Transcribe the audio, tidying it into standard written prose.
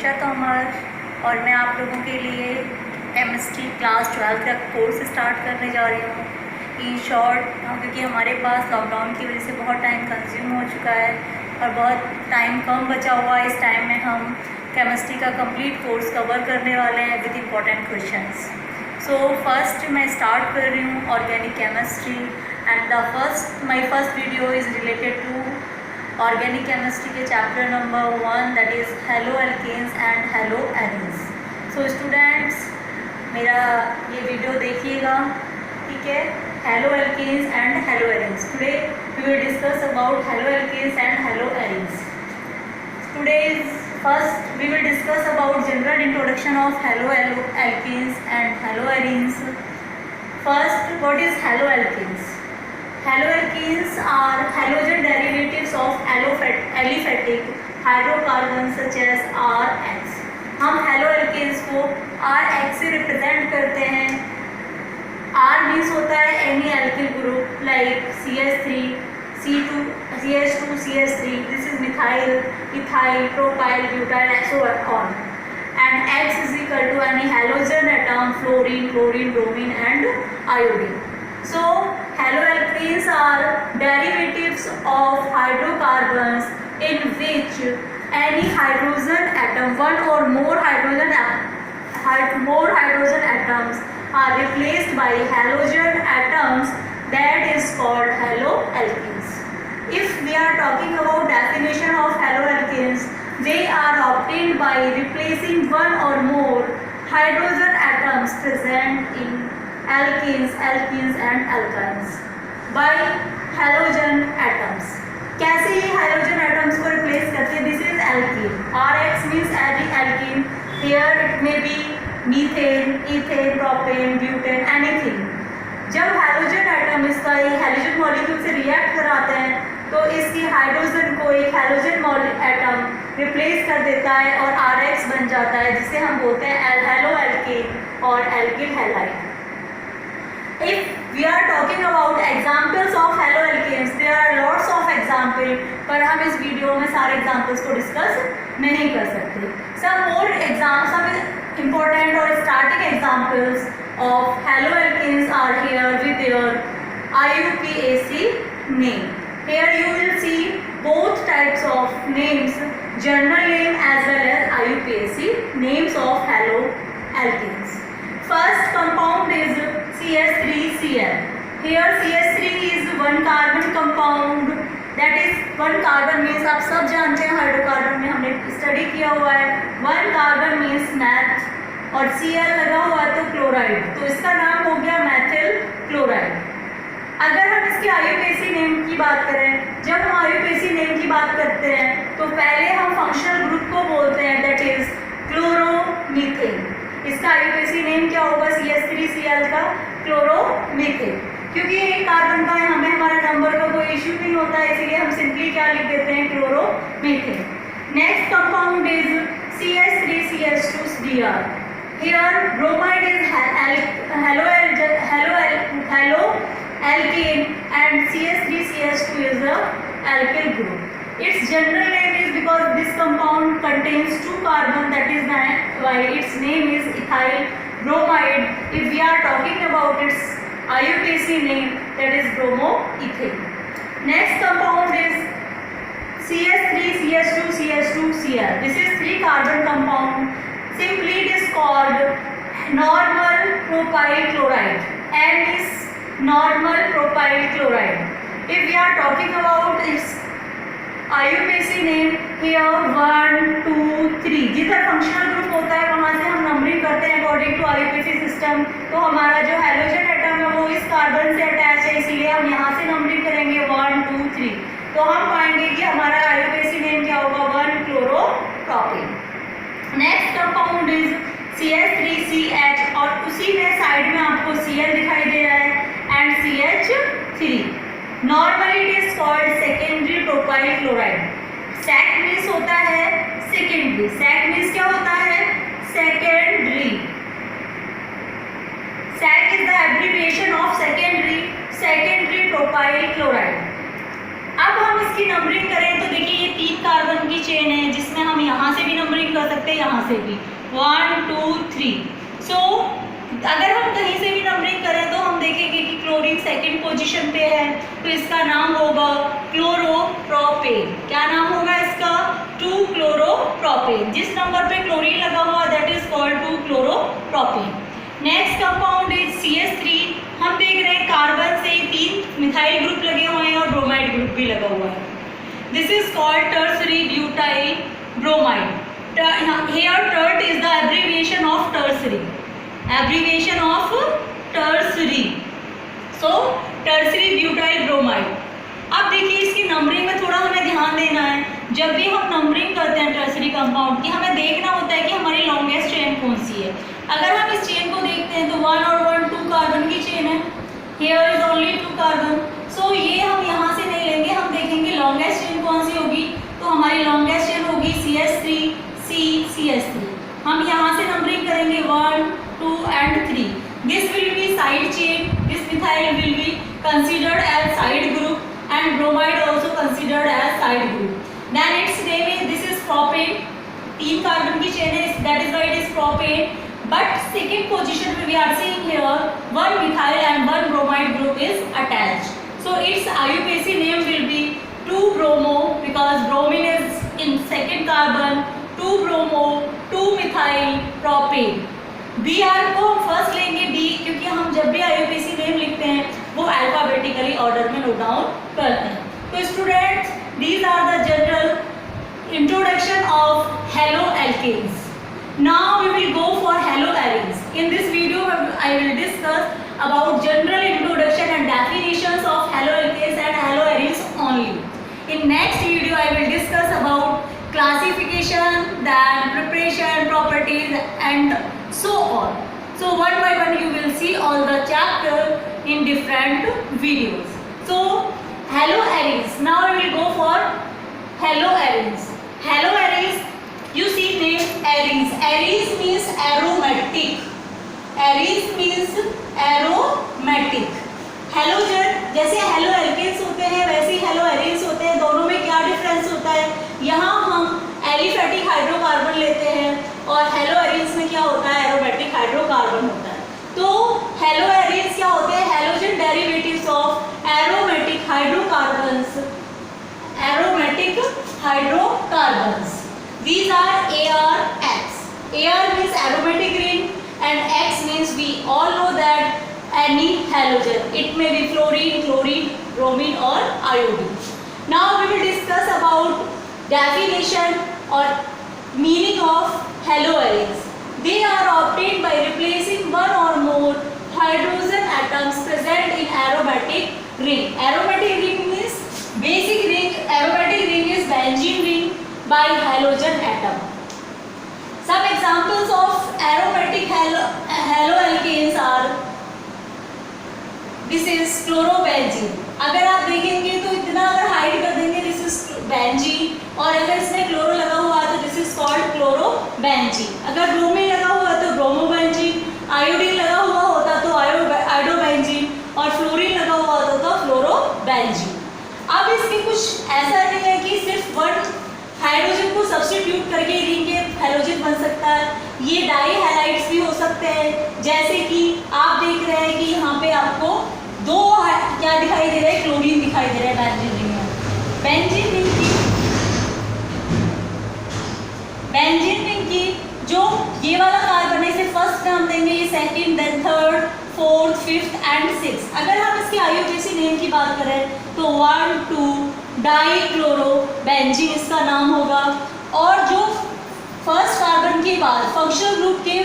अनुषा तोमर और मैं आप लोगों के लिए केमिस्ट्री क्लास 12 का कोर्स स्टार्ट करने जा रही हूँ। इन शॉर्ट, क्योंकि हमारे पास लॉकडाउन की वजह से बहुत टाइम कंज्यूम हो चुका है और बहुत टाइम कम बचा हुआ है। इस टाइम में हम केमिस्ट्री का कंप्लीट कोर्स कवर करने वाले हैं with important questions. So first मैं स्टार्ट कर रही हूँ organic chemistry and my first video is related to organic chemistry के chapter number 1 that is halo alkanes and hello arenes. So students, मेरा ये वीडियो देखिएगा, ठीक है। Halo alkanes and hello arenes, today we will discuss about halo alkanes and hello arenes. Today first we will discuss about general introduction of hello alkenes and hello arenes. First, what is hello alkenes? Hello alkenes are halogen derivatives of aliphatic hydrocarbons such as RH. हम hello alkenes को RH से represent करते हैं। R means होता है any alkyl group like CH3, C2, CH2, CH3. This is methyl, ethyl, propyl, butyl, and so on. And X is equal to any halogen atom, fluorine, chlorine, bromine, and iodine. So haloalkenes are derivatives of hydrocarbons in which any hydrogen atom, one or more hydrogen atoms are replaced by halogen atoms. That is called haloalkenes. If we are talking about definition of haloalkenes, they are obtained by replacing one or more hydrogen atoms present in alkenes, and alkynes by halogen atoms. कैसे ये halogen atoms को replace करते हैं? This is alkene. RH means alkene. Here it may be methane, ethane, propane, butane, anything. जब hydrogen atom इसका hydrogen molecule से react कराते हैं तो इसकी हाइड्रोजन को एक हाइड्रोजन एटम रिप्लेस कर देता है और RH बन जाता है, जिसे हम बोलते हैं हेलो एल्केन और alkyl halide. If we are talking about examples of halo alkanes, there are lots of example, पर हम इस वीडियो में सारे एग्जांपल्स को डिस्कस नहीं कर सकते। some important or starting examples of haloalkenes are here with their IUPAC name. Here you will see both types of names, general name as well as IUPAC names of haloalkenes. First compound is CH3Cl. Here CH3 is one carbon compound, that is one carbon means आप सब जानते हैं hydrocarbon में हमने study किया हुआ है, one carbon means math और Cl लगा हुआ है तो क्लोराइड, तो इसका नाम हो गया मैथिल क्लोराइड। अगर हम इसके IUPAC नेम की बात करें, जब हम IUPAC नेम की बात करते हैं तो पहले हम फंक्शनल ग्रुप को बोलते हैं, दैट इज क्लोरोमीथेन। इसका IUPAC नेम क्या होगा? CH3Cl का क्लोरोमीथेन। क्योंकि एक कार्बन का है, हमें हमारे नंबर का कोई इश्यू नहीं होता है, इसीलिए हम सिंपली क्या लिख देते हैं? Chloromethane. Next compound is CH3CH2Br. Here bromide is haloalkane and CH3CH2 is a alkyl group. Its general name is because this compound contains two carbon, that is why its name is ethyl bromide. If we are talking about its IUPAC name, that is bromoethane. Next compound is CH3CH2CH2Cl. This is three carbon compound. Simply it is called normal propyl chloride, and is normal propyl chloride. If we are talking about its IUPAC name, here 1, 2, 3 जिधर functional group होता है वहाँ से हम numbering करते हैं according to IUPAC system. तो हमारा जो हैलोजन एटम है वो इस कार्बन से अटैच है, इसीलिए हम यहाँ से नंबरिंग करेंगे 1, 2, 3। तो हम पाएंगे कि हमारा IUPAC नेम क्या होगा? 1 chloropropane. Next compound is CH3CH और उसी में साइड में आपको Cl दिखाई दे रहा है and CH3। Normally it is called secondary propyl chloride. Sec means होता है सेकेंडरी, सेक मीन्स क्या होता है? Secondary. Sec is the abbreviation of secondary propyl chloride. अब हम इसकी नंबरिंग करें तो देखिए ये 3 कार्बन की चेन है, जिसमें हम यहाँ से भी नंबरिंग कर सकते हैं सकते हैं यहाँ से भी 1 2 3। सो अगर हम कहीं से भी नंबरिंग करें तो हम देखेंगे कि क्लोरीन सेकंड पोजीशन पे है, तो इसका नाम होगा क्लोरोप्रोपेन। क्या नाम होगा इसका? 2-क्लोरोप्रोपेन। जिस नंबर पे क्लोरीन लगा हुआ दैट इज कॉल्ड 2-क्लोरोप्रोपेन। Next compound is CH3। हम देख रहे हैं कार्बन से 3 मिथाइल ग्रुप लगे हुए हैं और ब्रोमाइड ग्रुप भी लगा हुआ है। This is called tertiary butyl bromide. Here TERT is the abbreviation of tertiary. Abbreviation of tertiary. So tertiary butyl bromide. अब देखिए इसकी नंबरिंग में थोड़ा हमें ध्यान देना है। जब भी हम नंबरिंग करते हैं टर्सरी कंपाउंड की, हमें देखना होता है कि हमारी लॉन्गेस्ट चेन कौन सी है। अगर हम इस चेन को देखते हैं तो 1 और 1 2 कार्बन की चेन है। Here is only 2 carbon. So ये हम यहाँ से नहीं लेंगे, हम देखेंगे लॉन्गेस्ट चेन कौन सी होगी। तो हमारी लॉन्गेस्ट चेन होगी CH3 CCH3। हम यहाँ से नंबरिंग करेंगे 1 2 and 3. This will be side chain. This methyl will be considered as side group and bromide also considered as side group. Then its name is, this is propane. 3 carbon की chain है, that is why it is propane. But second position we are seeing here 1 methyl and 1 bromide group is attached. So its IUPAC name will be 2-bromo because bromine is in second carbon. 2-bromo 2-methyl propane. Br को हम first लेंगे B, क्योंकि हम जब भी IUPAC name लिखते हैं वो अल्फाबेटिकली ऑर्डर में नोट डाउन करते हैं। तो students, these are the general introduction of halo alkanes. Now we will go for halo arenes. In this video I will discuss about general introduction and definitions of halo alkanes and hello arenes only. In next video I will discuss about classification, then preparation, properties and so on. So one by one you will see all the chapter in different videos. So haloarenes. Now I will go for haloarenes. Haloarenes, you see name arenes. Arenes means aromatic. Arenes means aromatic. Halogen जैसे halo alkanes होते हैं वैसे ही hello arenes होते हैं। दोनों में क्या difference होता है? यहाँ हम एलिफेटिक हाइड्रोकार्बन लेते हैं और हेलो एरीन्स में क्या होता है? एरोमेटिक हाइड्रोकार्बन होता है। तो हेलो एरीन्स क्या होते हैं? Halogen derivatives of aromatic hydrocarbons. Aromatic hydrocarbons, these are AR-X. AR means aromatic ring and X means we all know that any halogen. It may be fluorine, chlorine, bromine or iodine. Now we will discuss about definition or meaning of haloarenes. They are obtained by replacing one or more hydrogen atoms present in aromatic ring. Aromatic ring means basic ring. Aromatic ring is benzene ring by halogen atom. Some examples of aromatic haloalkanes are, this is chlorobenzene. अगर आप देखेंगे तो इतना अगर hide कर देंगे this is benzene, और अगर इसमें क्लोरो लगा हुआ है तो दिस इज कॉल्ड क्लोरोबेंजीन। अगर ब्रोमीन लगा हुआ है तो ब्रोमोबेंजीन, आयोडीन लगा हुआ होता तो आयोडोबेंजीन, और फ्लोरीन लगा हुआ होता तो फ्लोरोबेंजीन। अब इसके कुछ ऐसा नहीं है कि सिर्फ वन हाइड्रोजन को सब्स्टिट्यूट करके रिंग के हेलोजन बन सकता है। ये डाई हैलाइड्स भी हो सकते हैं, जैसे कि आप देख रहे हैं कि यहाँ पे आपको दो क्या दिखाई दे रहा है? क्लोरीन दिखाई दे रहा है बेंजीन रिंग में। बेंजीन रिंग की जो ये वाला कार्बन है इसे फर्स्ट नाम देंगे, ये second, then third, fourth, fifth and six. अगर हम इसके IUPAC नेम की बात करें तो 1 2 डाईक्लोरोबेंजीन इसका नाम होगा। और जो फर्स्ट कार्बन के बाद फंक्शनल ग्रुप के